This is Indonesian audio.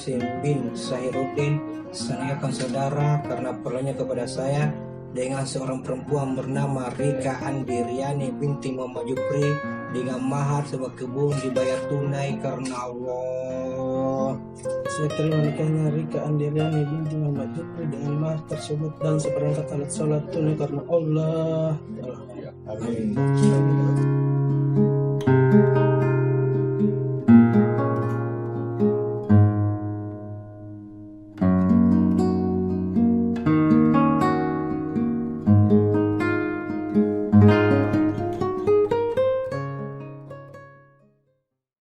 Qasim bin Sahiruddin, sanayakkan saudara karena perlunya kepada saya dengan seorang perempuan bernama Rika Andiriani binti Muhammad Jupri dengan mahar sebuah kebun dibayar tunai karena Allah. Saya terima nikahnya Rika Andiriani binti Muhammad Jupri dengan mahar tersebut dan seperangkat alat sholat tunai karena Allah. Amin.